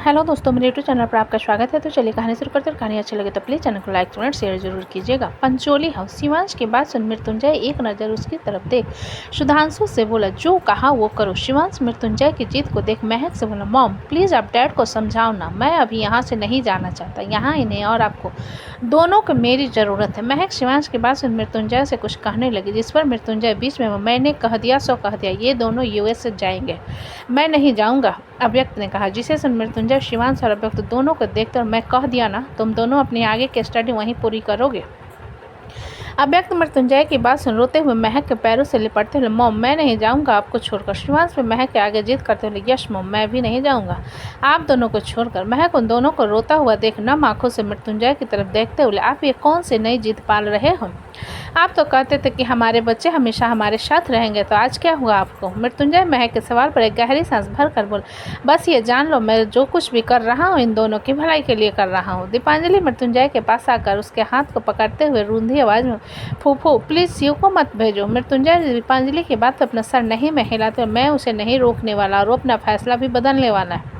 Hello दोस्तों, मेरे YouTube channel पर आपका स्वागत है। तो चलिए कहानी शुरू करते हैं। कहानी अच्छी लगे तो प्लीज़ चैनल को लाइक कमेंट शेयर जरूर कीजिएगा। पंचोली हाउस। शिवांश की बात सुन मृत्युंजय एक नज़र उसकी तरफ देख सुधांशु से बोला, जो कहा वो करो। शिवांश मृत्युंजय की जीत को देख महक से बोला, मॉम प्लीज़ आप डैड को समझाओ ना, मैं अभी यहाँ से नहीं जाना चाहता। यहाँ इन्हें और आपको दोनों को मेरी ज़रूरत है। महक शिवांश की बात सुन मृत्युंजय से कुछ कहने लगी, जिस पर मृत्युंजय बीच में, मैंने कह दिया सो कह दिया, ये दोनों यूएस से जाएंगे, मैं नहीं जाऊँगा, अव्यक्त ने कहा। जिसे सुन मृत्युंजय शिवांश और अव्यक्त दोनों को देखकर, मैं कह दिया ना, तुम दोनों अपनी आगे की स्टडी वहीं पूरी करोगे। अव्यक्त मृत्युंजय की बात सुन रोते हुए महक के पैरों से लिपटते हुए, मॉम मैं नहीं जाऊंगा आपको छोड़कर। शिवांश पे महक के आगे जिद करते हुए, यश मॉम मैं भी नहीं जाऊंगा आप दोनों को छोड़कर। महक उन दोनों को रोता हुआ देख नम आंखों से मृत्युंजय की तरफ देखते हुए, आप ये कौन सी नई जिद पाल रहे हो? आप तो कहते थे कि हमारे बच्चे हमेशा हमारे साथ रहेंगे, तो आज क्या हुआ आपको? मृत्युंजय महक के सवाल पर एक गहरी सांस भर कर बोला, बस ये जान लो, मैं जो कुछ भी कर रहा हूँ इन दोनों की भलाई के लिए कर रहा हूँ। दीपांजलि मृत्युंजय के पास आकर उसके हाथ को पकड़ते हुए रूंधी आवाज़ में, फूफू प्लीज़ शिव को मत भेजो। मृत्युंजय दीपांजलि की बात अपना सर नहीं में हिलाते हुए, मैं उसे नहीं रोकने वाला और वो अपना फैसला भी बदलने वाला है।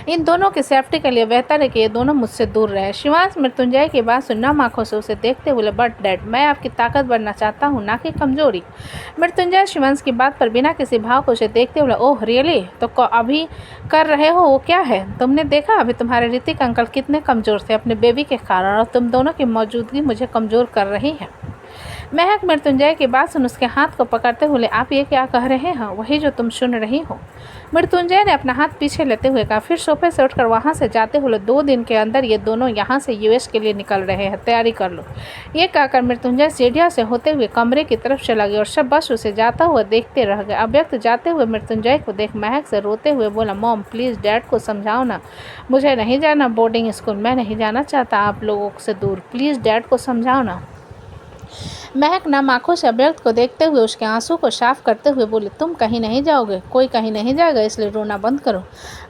इन दोनों की सेफ्टी के लिए बेहतर है कि ये दोनों मुझसे दूर रहे। शिवांश मृत्युंजय की बात सुन नम आंखों से उसे देखते हुए, बट डैड मैं आपकी ताकत बनना चाहता हूँ, ना कि कमजोरी। मृत्युंजय शिवांश की बात पर बिना किसी भाव को उसे देखते हुए, ओह रियली, तो अभी कर रहे हो वो क्या है? तुमने देखा अभी तुम्हारे ऋतिक अंकल कितने कमज़ोर थे अपने बेबी के कारण, और तुम दोनों की मौजूदगी मुझे कमज़ोर कर रही है। महक मृत्युंजय की बात सुन उसके हाथ को पकड़ते हुए, आप ये क्या कह रहे हैं? वही जो तुम सुन रही हो। मृत्युंजय ने अपना हाथ पीछे लेते हुए कहा, फिर सोफे से उठकर वहाँ से जाते हुए, 2 दिन के अंदर ये दोनों यहाँ से यूएस के लिए निकल रहे हैं, तैयारी कर लो। ये कहकर मृत्युंजय सीढ़ियों से होते हुए कमरे की तरफ चला गया और सब बस उसे जाता हुआ देखते रह गए। अव्यक्त जाते हुए मृत्युंजय को देख महक से रोते हुए बोला, मॉम प्लीज़ डैड को समझाओ ना, मुझे नहीं जाना बोर्डिंग स्कूल, मैं नहीं जाना चाहता आप लोगों से दूर, प्लीज़ डैड को समझाओ ना। महक नम आंखों से अव्यक्त को देखते हुए उसके आंसू को साफ करते हुए बोले, तुम कहीं नहीं जाओगे, कोई कहीं नहीं जाएगा, इसलिए रोना बंद करो।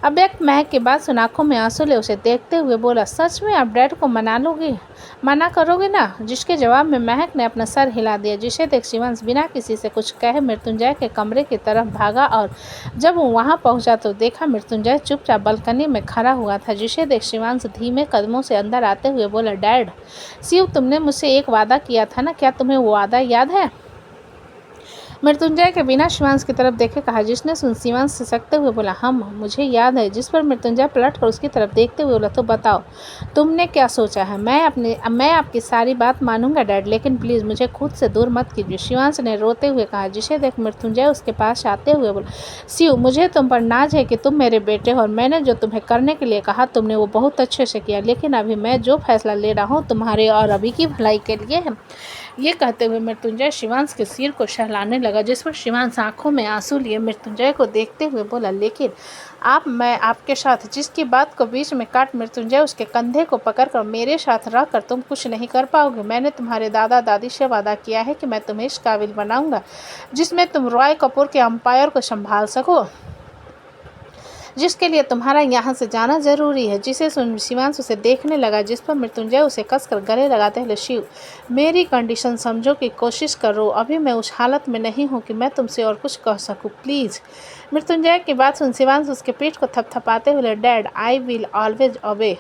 अव्यक्त महक की बात सुन आंखों में आंसू ले उसे देखते हुए बोला, सच में आप डैड को मना करोगे ना? जिसके जवाब में महक ने अपना सर हिला दिया। जिसे देख शिवांश बिना किसी से कुछ कहे मृत्युंजय के कमरे की तरफ भागा, और जब वो वहाँ पहुँचा तो देखा मृत्युंजय चुपचाप बालकनी में खड़ा हुआ था। जिसे देख शिवांश धीमे कदमों से अंदर आते हुए बोला, डैड शिव तुमने मुझसे एक वादा किया था ना, क्या तुम्हें वो वादा याद है? मृत्युंजय के बिना शिवांश की तरफ देखे कहा। जिसने सुन शिवांश से सकते हुए बोला, हम मुझे याद है। जिस पर मृत्युंजय पलट कर उसकी तरफ देखते हुए बोला, तो बताओ तुमने क्या सोचा है? मैं आपकी सारी बात मानूंगा डैड, लेकिन प्लीज़ मुझे खुद से दूर मत कीजिए, शिवांश ने रोते हुए कहा। जिसे देख मृत्युंजय उसके पास आते हुए बोला, शिव मुझे तुम पर नाज है कि तुम मेरे बेटे हो, और मैंने जो तुम्हें करने के लिए कहा तुमने वो बहुत अच्छे से किया, लेकिन अभी मैं जो फैसला ले रहा हूँ तुम्हारे और अभी की भलाई के लिए है। ये कहते हुए मृत्युंजय शिवांश के सिर को सहलाने लगा। जिस पर शिवांश आंखों में आंसू लिए मृत्युंजय को देखते हुए बोला, लेकिन मैं आपके साथ, जिसकी बात को बीच में काट मृत्युंजय उसके कंधे को पकड़कर, मेरे साथ रहकर तुम कुछ नहीं कर पाओगे। मैंने तुम्हारे दादा दादी से वादा किया है कि मैं तुम्हें इस काबिल बनाऊंगा जिसमें तुम रॉय कपूर के एम्पायर को संभाल सको, जिसके लिए तुम्हारा यहाँ से जाना जरूरी है। जिसे सुन शिवांश उसे देखने लगा। जिस पर मृत्युंजय उसे कसकर गले लगाते हुए, शिव मेरी कंडीशन समझो की कोशिश करो, अभी मैं उस हालत में नहीं हूँ कि मैं तुमसे और कुछ कह सकूँ, प्लीज़। मृत्युंजय की बात सुन शिवांश उसके पीठ को थपथपाते हुए, dad I will always obey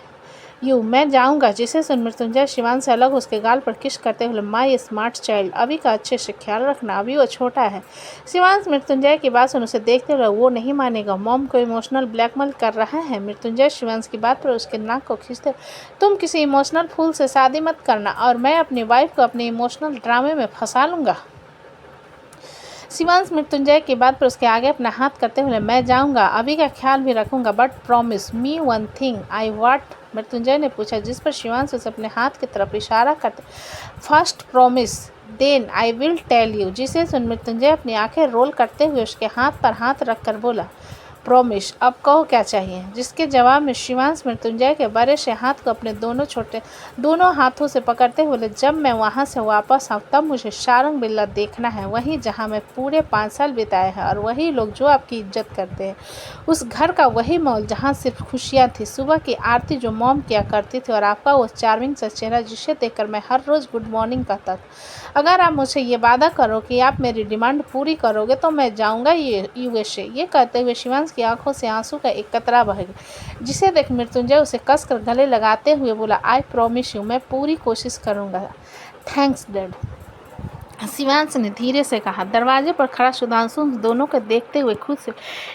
you, मैं जाऊंगा। जिसे सुन मृत्युंजय शिवांश से अलग उसके गाल पर किस करते हुए, माई स्मार्ट चाइल्ड, अभी का अच्छे से ख्याल रखना, अभी वो छोटा है। शिवांश मृत्युंजय की बात सुन उसे देखते हुए, वो नहीं मानेगा, मॉम को इमोशनल ब्लैकमेल कर रहा है। मृत्युंजय शिवांश की बात पर उसके नाक को खींचते, तुम किसी इमोशनल फूल से शादी मत करना, और मैं अपनी वाइफ को अपने इमोशनल ड्रामे में फंसा लूँगा। शिवांश मृत्युंजय की बात पर उसके आगे अपना हाथ करते हुए, मैं जाऊंगा, अभी का ख्याल भी रखूंगा, but promise me one thing I what, Mrityunjay ने पूछा। जिस पर शिवांश उसे अपने हाथ की तरफ इशारा करते, first promise then I will tell you. जिसे सुन मृत्युंजय अपनी आंखें रोल करते हुए उसके हाथ पर हाथ रखकर बोला, प्रॉमिस अब कहो क्या चाहिए। जिसके जवाब में शिवांश मृत्युंजय के बड़े से हाथ को अपने दोनों हाथों से पकड़ते हुए, जब मैं वहाँ से वापस आऊँ तब मुझे सारंग बिल्ला देखना है, वहीं जहाँ मैं पूरे 5 साल बिताए हैं, और वही लोग जो आपकी इज्जत करते हैं, उस घर का वही मॉल जहाँ सिर्फ खुशियाँ थी, सुबह की आरती जो मॉम किया करती थी, और आपका वो चार्मिंग सा चेहरा जिसे देखकर मैं हर रोज़ गुड मॉर्निंग कहता था। अगर आप मुझे ये वादा करो कि आप मेरी डिमांड पूरी करोगे तो मैं जाऊँगा यूएसए। ये कहते हुए शिवांश उसकी आंखों से आंसू का एक कतरा बह गया, जिसे देख मृत्युंजय उसे कसकर गले लगाते हुए बोला, आई प्रॉमिस यू, मैं पूरी कोशिश करूँगा। थैंक्स डैड, शिवांश ने धीरे से कहा। दरवाजे पर खड़ा सुधांशु दोनों को देखते हुए खुद से,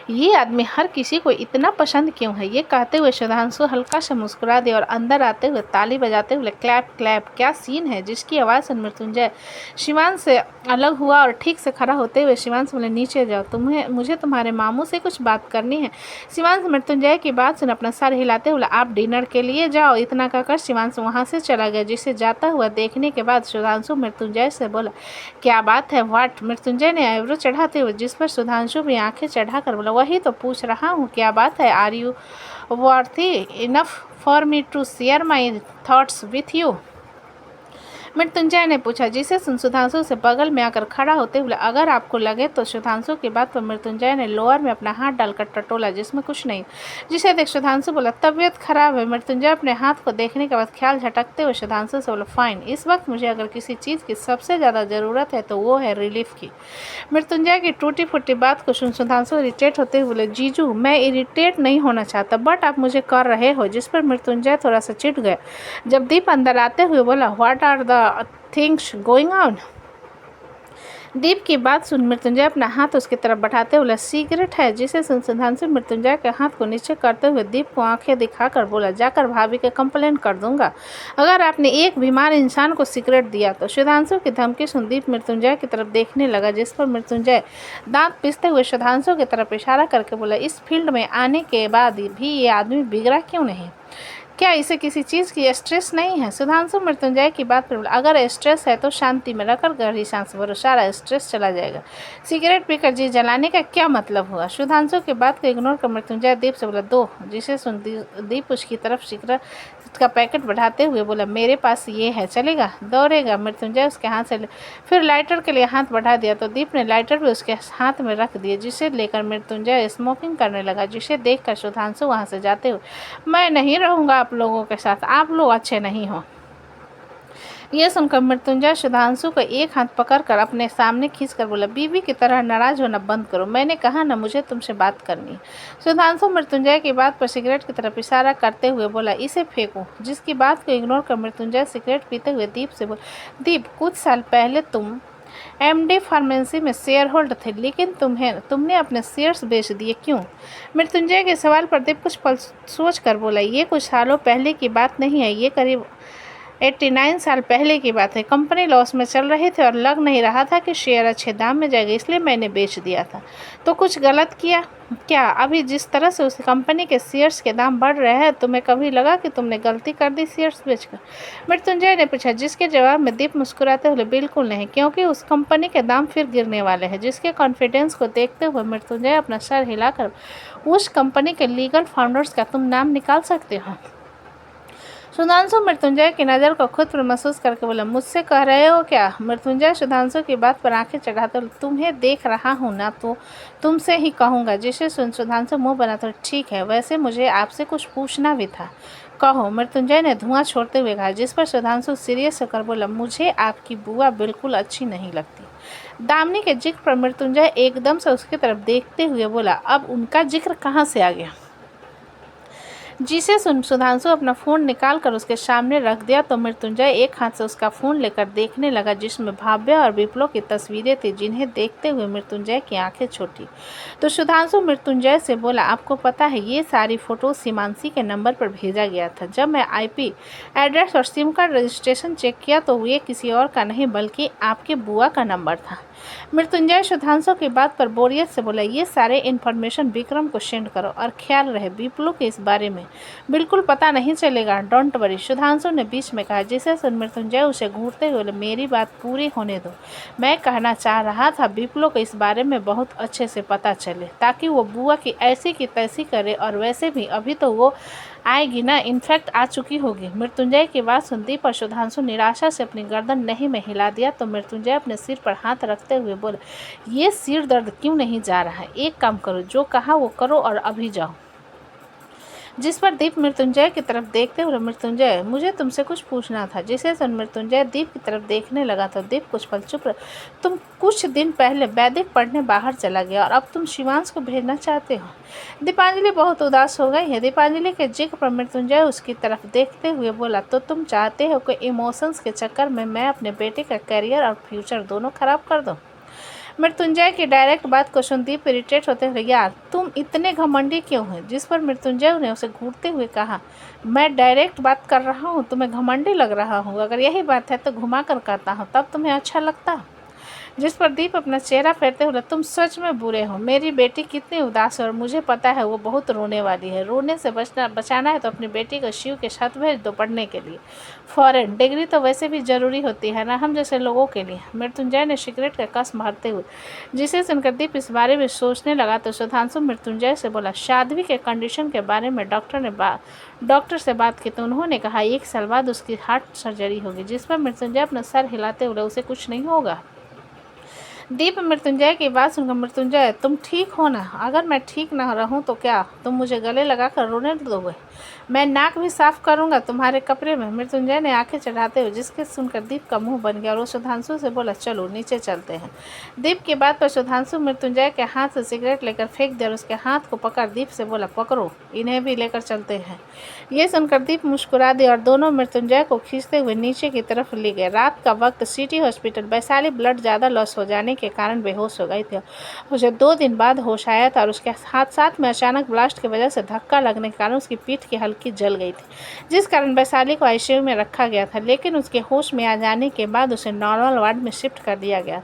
ये आदमी हर किसी को इतना पसंद क्यों है? ये कहते हुए सुधांशु हल्का सा मुस्कुरा दिया और अंदर आते हुए ताली बजाते हुए क्लैप क्लैप, क्या सीन है, जिसकी आवाज़ सुन मृत्युंजय शिवांश से अलग हुआ और ठीक से खड़ा होते हुए शिवांश बोले, नीचे जाओ, मुझे तुम्हारे मामू से कुछ बात करनी है। शिवांश मृत्युंजय की बात सुन अपना सर हिलाते हुए, आप डिनर के लिए जाओ। इतना कहकर शिवांश वहाँ से चला गया, जिसे जाता हुआ देखने के बाद सुधांशु मृत्युंजय से बोला, क्या बात है? व्हाट? मृत्युंजय ने आईब्रो चढ़ाते हुए, जिस पर सुधांशु भी आंखें चढ़ाकर बोला, वही तो पूछ रहा हूँ, क्या बात है? Are you worthy enough for me to share my thoughts with you? Mrityunjay ने पूछा, जिसे सुधांशु से बगल में आकर खड़ा होते हुए, अगर आपको लगे तो। सुधांशु की बात पर मृत्युंजय ने लोअर में अपना हाथ डालकर टटोला, जिसमें कुछ नहीं। जिसे देख सुधांशु बोला, तबीयत खराब है। मृत्युंजय अपने हाथ को देखने के बाद ख्याल झटकते हुए सुधांशु से बोला, फाइन, इस वक्त मुझे अगर किसी चीज़ की सबसे ज़्यादा ज़रूरत है तो वो है रिलीफ की। मृत्युंजय की टूटी फूटी बात को सुन सुधांशु इरिटेट होते हुए बोले, जीजू, मैं इरिटेट नहीं होना चाहता, बट आप मुझे कर रहे हो। जिस पर मृत्युंजय थोड़ा सा चिढ़ गया। जब दीप अंदर आते हुए बोला, what are the things going on? Deep की बात सुन मृत्युंजय अपना हाथ उसकी तरफ बढ़ाते हुए, सिगरेट है। जिसे सुन सुधांशु मृत्युंजय के हाथ को नीचे करते हुए दीप को आंखें दिखाकर बोला, जाकर भाभी के कंप्लेन कर दूंगा अगर आपने एक बीमार इंसान को सिगरेट दिया तो। सुधांशु की धमकी सुन दीप मृत्युंजय की तरफ देखने लगा, जिस पर मृत्युंजय दांत पीसते हुए सुधांशु की तरफ इशारा करके बोला, इस फील्ड में आने के बाद भी ये आदमी बिगड़ा क्यों नहीं? क्या इसे किसी चीज़ की स्ट्रेस नहीं है? सुधांशु मृत्युंजय की बात पर, अगर स्ट्रेस है तो शांति में रखकर गहरी सांस भरो, सारा स्ट्रेस चला जाएगा। सिगरेट पीकर जी जलाने का क्या मतलब हुआ? सुधांशु की बात को इग्नोर कर मृत्युंजय दीप से बोला, दो। जिसे सुन दीप उसकी तरफ सिगरेट का पैकेट बढ़ाते हुए बोला, मेरे पास ये है, चलेगा? दौड़ेगा? मृत्युंजय उसके हाथ से फिर लाइटर के लिए हाथ बढ़ा दिया तो दीप ने लाइटर भी उसके हाथ में रख दिया, जिसे लेकर मृत्युंजय स्मोकिंग करने लगा। जिसे देखकर सुधांशु वहाँ से जाते हुए, मैं नहीं रहूँगा आप लोगों के साथ, आप लोग अच्छे नहीं हो। ये सुनकर मृत्युंजय सुधांशु को एक हाथ पकड़कर अपने सामने खींचकर बोला, बीवी की तरह नाराज होना बंद करो, मैंने कहा ना मुझे तुमसे बात करनी है। सुधांशु मृत्युंजय की बात पर सिगरेट की तरफ इशारा करते हुए बोला, इसे फेंको। जिसकी बात को इग्नोर कर मृत्युंजय सिगरेट पीते हुए दीप से बोला, दीप, कुछ साल पहले तुम एमडी फार्मेसी में शेयर होल्डर थे, लेकिन तुमने अपने शेयर्स बेच दिए, क्यों? मृत्युंजय के सवाल पर दीप कुछ पल सोच कर बोला, ये कुछ सालों पहले की बात नहीं है, ये करीब 89 साल पहले की बात है। कंपनी लॉस में चल रही थी और लग नहीं रहा था कि शेयर अच्छे दाम में जाएगा, इसलिए मैंने बेच दिया था। तो कुछ गलत किया क्या? अभी जिस तरह से उस कंपनी के शेयर्स के दाम बढ़ रहे हैं, तुम्हें कभी लगा कि तुमने गलती कर दी शेयर्स बेचकर? मृत्युंजय ने पूछा, जिसके जवाब में दीप मुस्कुराते हुए, बिल्कुल नहीं, क्योंकि उस कंपनी के दाम फिर गिरने वाले हैं। जिसके कॉन्फिडेंस को देखते हुए मृत्युंजय अपना सर हिलाकर, उस कंपनी के लीगल फाउंडर्स का तुम नाम निकाल सकते हो? सुधांशु मृत्युंजय की नज़र को खुद पर महसूस करके बोला, मुझसे कह रहे हो क्या? मृत्युंजय सुधांशु की बात पर आंखें चढ़ाते, तुम्हें देख रहा हूँ ना, तो तुमसे ही कहूँगा। जिसे सुन सुधांशु मुंह बनाता, ठीक है, वैसे मुझे आपसे कुछ पूछना भी था, कहो। मृत्युंजय ने धुआं छोड़ते हुए कहा, जिस पर सुधांशु सीरियस होकर बोला, मुझे आपकी बुआ बिल्कुल अच्छी नहीं लगती। दामिनी के जिक्र पर मृत्युंजय एकदम से उसकी तरफ देखते हुए बोला, अब उनका जिक्र कहाँ से आ गया? जिसे सुन सुधांशु अपना फ़ोन निकाल कर उसके सामने रख दिया तो मृत्युंजय एक हाथ से उसका फ़ोन लेकर देखने लगा, जिसमें भाव्य और विप्लव की तस्वीरें थी, जिन्हें देखते हुए मृत्युंजय की आंखें छोटी। तो सुधांशु मृत्युंजय से बोला, आपको पता है ये सारी फ़ोटो सीमांशी के नंबर पर भेजा गया था। जब मैं IP एड्रेस और सिम कार्ड रजिस्ट्रेशन चेक किया तो ये किसी और का नहीं बल्कि आपके बुआ का नंबर था। मृत्युंजय सुधांशु की बात पर बोरियत से बोला, ये सारे इन्फॉर्मेशन विक्रम को सेंड करो और ख्याल रहे विप्लव के इस बारे में बिल्कुल पता नहीं चलेगा, डोंट वरी। सुधांशु ने बीच में कहा, जिसे सुन मृत्युंजय उसे घूरते हुए, मेरी बात पूरी होने दो। मैं कहना चाह रहा था विप्लव को इस बारे में बहुत अच्छे से पता चले, ताकि वो बुआ की ऐसी की तैसी करे, और वैसे भी अभी तो वो आएगी ना, इनफैक्ट आ चुकी होगी। मृत्युंजय की बात सुनती पर सुधांशु निराशा से अपनी गर्दन नहीं में हिला दिया तो मृत्युंजय अपने सिर पर हाथ रखते हुए बोला, ये सिर दर्द क्यों नहीं जा रहा है? एक काम करो, जो कहा वो करो और अभी जाओ। जिस पर दीप मृत्युंजय की तरफ देखते हुए, मृत्युंजय मुझे तुमसे कुछ पूछना था। जिसे सुन मृत्युंजय दीप की तरफ देखने लगा तो दीप कुछ पल चुप रहा। तुम कुछ दिन पहले वैदिक पढ़ने बाहर चला गया और अब तुम शिवांश को भेजना चाहते हो। दीपांजलि बहुत उदास हो गई है। दीपांजलि के जिक्र पर मृत्युंजय उसकी तरफ देखते हुए बोला, तो तुम चाहते हो कि इमोशंस के चक्कर में मैं अपने बेटे का करियर और फ्यूचर दोनों खराब कर दूं? मृत्युंजय की डायरेक्ट बात को सुन दीप इरिटेट होते हुए, यार तुम इतने घमंडी क्यों हो? जिस पर मृत्युंजय ने उसे घूरते हुए कहा, मैं डायरेक्ट बात कर रहा हूँ, तुम्हें घमंडी लग रहा हूँ? अगर यही बात है तो घुमा कर कहता हूँ, तब तुम्हें अच्छा लगता। जिस पर दीप अपना चेहरा फेरते हुए, तुम सच में बुरे हो। मेरी बेटी कितनी उदास है और मुझे पता है वो बहुत रोने वाली है। रोने से बचाना है तो अपनी बेटी को शिव के साथ भेज दो पढ़ने के लिए। फॉरेन डिग्री तो वैसे भी ज़रूरी होती है ना हम जैसे लोगों के लिए। मृत्युंजय ने सिगरेट का कस मारते हुए, जिसे सुनकर दीप इस बारे में सोचने लगा तो सुधांशु मृत्युंजय से बोला, साध्वी के कंडीशन के बारे में डॉक्टर से बात की तो उन्होंने कहा 1 साल बाद उसकी हार्ट सर्जरी होगी। जिस पर मृत्युंजय अपना सर हिलाते हुए, उसे कुछ नहीं होगा। दीप मृत्युंजय की बात सुनकर, मृत्युंजय तुम ठीक हो ना? अगर मैं ठीक ना रहूं तो क्या तुम मुझे गले लगाकर रोने दोगे? मैं नाक भी साफ करूंगा तुम्हारे कपड़े में। मृत्युंजय ने आंखें चढ़ाते हुए, जिसके सुनकर दीप का मुंह बन गया और वो सुधांशु से बोला, चलो नीचे चलते हैं। दीप की बात पर सुधांशु मृत्युंजय के हाथ से सिगरेट लेकर फेंक दिया और उसके हाथ को पकड़ दीप से बोला, पकड़ो इन्हें भी लेकर चलते हैं। ये सुनकर दीप मुस्कुरा दिया और दोनों मृत्युंजय को खींचते हुए नीचे की तरफ ले गए। रात का वक्त सिटी हॉस्पिटल। वैशाली ब्लड ज़्यादा लॉस हो जाने के कारण बेहोश हो गई थी। उसे 2 दिन बाद होश आया था और उसके साथ में अचानक ब्लास्ट की वजह से धक्का लगने के कारण उसकी पीठ की हल्की जल गई थी, जिस कारण वैशाली को आईसीयू में रखा गया था। लेकिन उसके होश में आ जाने के बाद उसे नॉर्मल वार्ड में शिफ्ट कर दिया गया।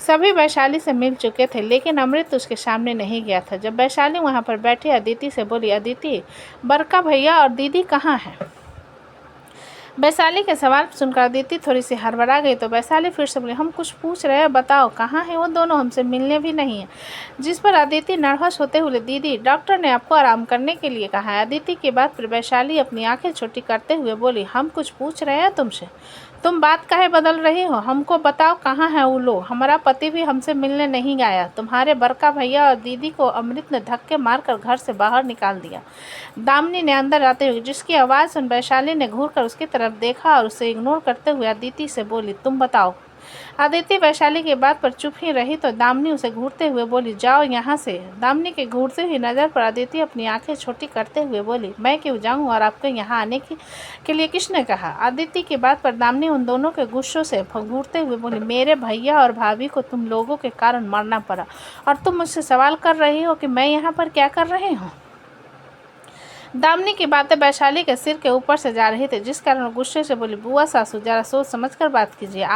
सभी वैशाली से मिल चुके थे लेकिन अमृत उसके सामने नहीं गया था। जब वैशाली वहाँ पर बैठी अदिति से बोली, अदिति बड़का भैया और दीदी कहाँ हैं? वैशाली के सवाल सुनकर अदिति थोड़ी सी हड़बड़ा गई तो वैशाली फिर से बोली, हम कुछ पूछ रहे हैं, बताओ कहाँ हैं वो दोनों? हमसे मिलने भी नहीं है। जिस पर अदिति नर्वस होते हुए, दीदी डॉक्टर ने आपको आराम करने के लिए कहा है। अदिति की बात पर वैशाली अपनी आंखें छोटी करते हुए बोली, हम कुछ पूछ रहे हैं तुमसे, तुम बात काहे बदल रही हो? हमको बताओ कहाँ है वो लोग? हमारा पति भी हमसे मिलने नहीं गया। तुम्हारे बड़का भैया और दीदी को अमृत ने धक्के मारकर घर से बाहर निकाल दिया। दामिनी ने अंदर आते हुए, जिसकी आवाज़ सुन वैशाली ने घूरकर उसकी तरफ देखा और उसे इग्नोर करते हुए अदिति से बोली, तुम बताओ। अदिति वैशाली की बात पर चुप ही रही तो दामिनी उसे घूरते हुए बोली, जाओ यहाँ से। दामिनी के घूरते हुई नज़र पर अदिति अपनी आंखें छोटी करते हुए बोली, मैं क्यों जाऊँ और आपको यहाँ आने के लिए किसने कहा? अदिति की बात पर दामिनी उन दोनों के गुस्सों से घूरते हुए बोली, मेरे भैया और भाभी को तुम लोगों के कारण मरना पड़ा और तुम मुझसे सवाल कर रही हो कि मैं यहाँ पर क्या कर रही हूँ? दामिनी की बातें वैशाली के सिर के ऊपर से जा रही थी, जिस कारण वो गुस्से से बोली, बुआ सासू जरा सोच समझ कर बात कीजिए।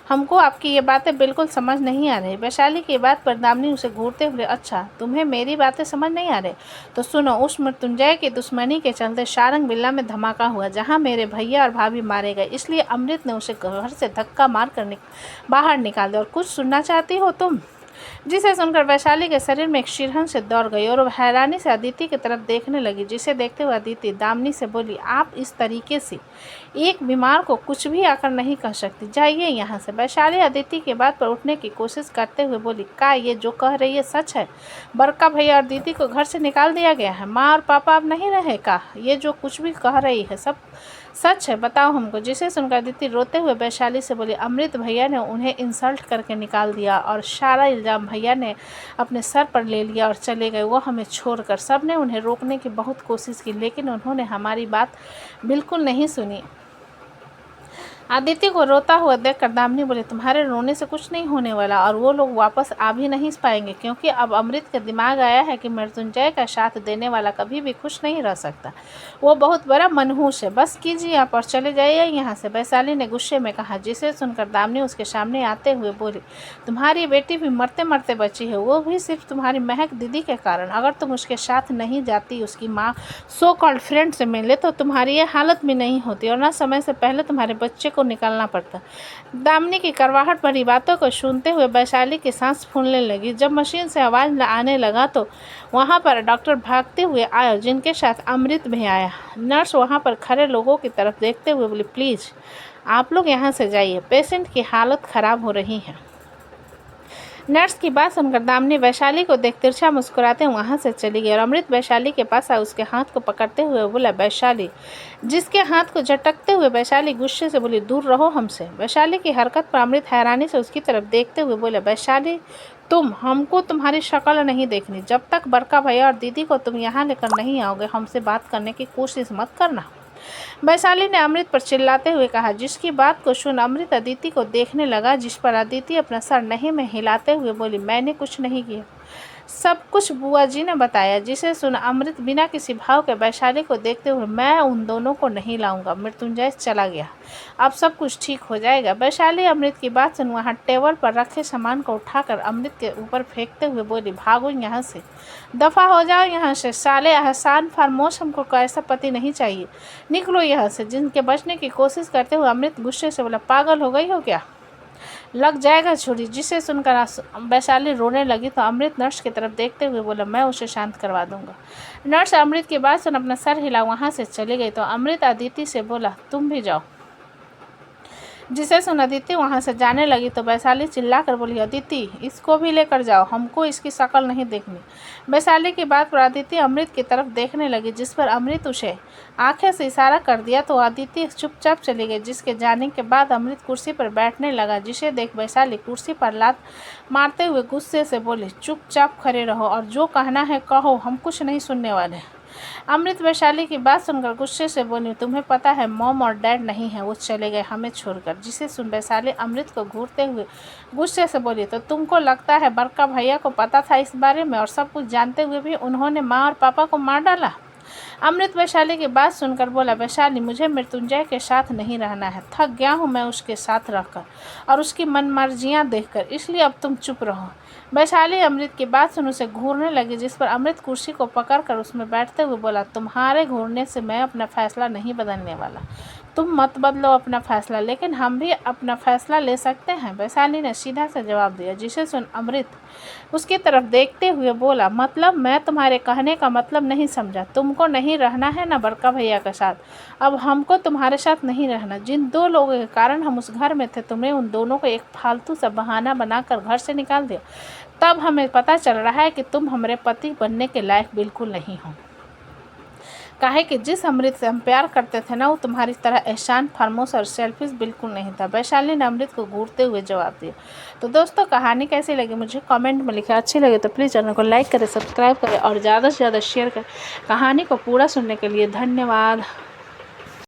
हमको आपकी ये बातें बिल्कुल समझ नहीं आ रही। वैशाली की बात पर दामिनी उसे घूरते हुए, अच्छा तुम्हें मेरी बातें समझ नहीं आ रही तो सुनो। उस मृत्युंजय की दुश्मनी के चलते सारंग बिल्ला में धमाका हुआ जहां मेरे भैया और भाभी मारे गए, इसलिए अमृत ने उसे घर से धक्का मार कर बाहर निकाल दिया। और कुछ सुनना चाहती हो तुम? जिसे सुनकर वैशाली के शरीर में एक शिरहन से दौड़ गई और वह हैरानी से अदिति की तरफ देखने लगी, जिसे देखते हुए अदिति दामिनी से बोली, आप इस तरीके से एक बीमार को कुछ भी आकर नहीं कह सकती, जाइए यहाँ से। वैशाली अदिति की बात पर उठने की कोशिश करते हुए बोली, का ये जो कह रही है सच है? बड़का भैया और दीदी को घर से निकाल दिया गया है, माँ और पापा अब नहीं रहे का? ये जो कुछ भी कह रही है सब सच है, बताओ हमको। जिसे सुनकर अदिति रोते हुए वैशाली से बोली, अमृत भैया ने उन्हें इंसल्ट करके निकाल दिया और सारा इल्ज़ाम भैया ने अपने सर पर ले लिया और चले गए वो हमें छोड़कर। सब ने उन्हें रोकने की बहुत कोशिश की लेकिन उन्होंने हमारी बात बिल्कुल नहीं सुनी। आदित्य को रोता हुआ देखकर दामिनी बोले, तुम्हारे रोने से कुछ नहीं होने वाला और वो लोग वापस आ भी नहीं पाएंगे, क्योंकि अब अमृत के दिमाग आया है कि मृत्युंजय का साथ देने वाला कभी भी खुश नहीं रह सकता। वो बहुत बड़ा मनहूस है। बस कीजिए आप और चले जाइए यहाँ से, वैशाली ने गुस्से में कहा। जिसे सुनकर दामिनी उसके सामने आते हुए बोली, तुम्हारी बेटी भी मरते मरते बची है, वो भी सिर्फ तुम्हारी महक दीदी के कारण। अगर तुम उसके साथ नहीं जाती उसकी माँ सो कॉल्ड फ्रेंड से मिले तो तुम्हारी ये हालत भी नहीं होती और ना समय से पहले तुम्हारे बच्चे को निकालना पड़ता। दामिनी की करवाहट भरी बातों को सुनते हुए वैशाली की सांस फूलने लगी। जब मशीन से आवाज़ आने लगा तो वहाँ पर डॉक्टर भागते हुए आया, जिनके साथ अमृत भी आया। नर्स वहाँ पर खड़े लोगों की तरफ देखते हुए बोली, प्लीज़ आप लोग यहाँ से जाइए, पेशेंट की हालत ख़राब हो रही है। नर्स की बात सुनकर दामिनी वैशाली को देख तिरछा मुस्कुराते वहां से चली गई और अमृत वैशाली के पास आया। उसके हाथ को पकड़ते हुए बोला वैशाली, जिसके हाथ को झटकते हुए वैशाली गुस्से से बोली दूर रहो हमसे। वैशाली की हरकत पर अमृत हैरानी से उसकी तरफ देखते हुए बोले वैशाली, हमको तुम्हारी शक्ल नहीं देखनी। जब तक बड़का भैया और दीदी को तुम यहाँ लेकर नहीं आओगे हमसे बात करने की कोशिश मत करना। वैशाली ने अमृत पर चिल्लाते हुए कहा, जिसकी बात को सुन अमृत अदिति को देखने लगा, जिस पर अदिति अपना सर नहीं में हिलाते हुए बोली मैंने कुछ नहीं किया, सब कुछ बुआ जी ने बताया। जिसे सुन अमृत बिना किसी भाव के वैशाली को देखते हुए मैं उन दोनों को नहीं लाऊंगा। मृत्युंजय चला गया, अब सब कुछ ठीक हो जाएगा। वैशाली अमृत की बात सुन वहाँ टेबल पर रखे सामान को उठाकर अमृत के ऊपर फेंकते हुए बोली भागो यहाँ से, दफ़ा हो जाओ यहाँ से। साले एहसान फरमोश, हमको कैसा पति नहीं चाहिए, निकलो यहाँ से। जिनके बचने की कोशिश करते हुए अमृत गुस्से से बोला पागल हो गई हो क्या, लग जाएगा छुरी। जिसे सुनकर वैशाली रोने लगी तो अमृत नर्स की तरफ देखते हुए बोला मैं उसे शांत करवा दूंगा। नर्स अमृत की बात सुन अपना सर हिला वहां से चली गई तो अमृत अदिति से बोला तुम भी जाओ। जिसे सुन अदिति वहाँ से जाने लगी तो वैशाली चिल्लाकर बोली अदिति, इसको भी लेकर जाओ, हमको इसकी शक्ल नहीं देखनी। वैशाली की बात पर अदिति अमृत की तरफ देखने लगी, जिस पर अमृत उसे आंखें से इशारा कर दिया तो अदिति चुपचाप चली गई। जिसके जाने के बाद अमृत कुर्सी पर बैठने लगा, जिसे देख वैशाली कुर्सी पर लात मारते हुए गुस्से से बोली चुपचाप खड़े रहो और जो कहना है कहो, हम कुछ नहीं सुनने वाले। अमृत वैशाली की बात सुनकर गुस्से से बोली तुम्हें पता है मॉम और डैड नहीं है, वो चले गए हमें छोड़कर। जिसे सुन वैशाली अमृत को घूरते हुए गुस्से से बोली तो तुमको लगता है बड़का भैया को पता था इस बारे में और सब कुछ जानते हुए भी उन्होंने माँ और पापा को मार डाला। अमृत वैशाली की बात सुनकर बोला वैशाली, मुझे मृत्युंजय के साथ नहीं रहना है, थक गया हूँ मैं उसके साथ रहकर और उसकी मनमर्जियाँ देखकर, इसलिए अब तुम चुप रहो। वैशाली अमृत की बात सुन उसे घूरने लगी, जिस पर अमृत कुर्सी को पकड़कर उसमें बैठते हुए बोला तुम्हारे घूरने से मैं अपना फैसला नहीं बदलने वाला, तुम मत बदलो अपना फैसला, लेकिन हम भी अपना फैसला ले सकते हैं। वैशाली ने सीधा से जवाब दिया। जिसे सुन अमृत उसकी तरफ देखते हुए बोला मतलब मैं तुम्हारे कहने का मतलब नहीं समझा, तुमको नहीं रहना है ना बड़का भैया के साथ, अब हमको तुम्हारे साथ नहीं रहना। जिन दो लोगों के कारण हम उस घर में थे तुमने उन दोनों को एक फालतू सा बहाना बनाकर घर से निकाल दिया, तब हमें पता चल रहा है कि तुम हमारे पति बनने के लायक बिल्कुल नहीं हो। काहे कि जिस अमृत से हम प्यार करते थे ना वो तुम्हारी तरह एहसान फरमोश और सेल्फिश बिल्कुल नहीं था। वैशाली ने अमृत को घूरते हुए जवाब दिया। तो दोस्तों कहानी कैसी लगी मुझे कमेंट में लिखें, अच्छी लगे तो प्लीज़ चैनल को लाइक करें, सब्सक्राइब करें और ज़्यादा से ज़्यादा शेयर करें। कहानी को पूरा सुनने के लिए धन्यवाद।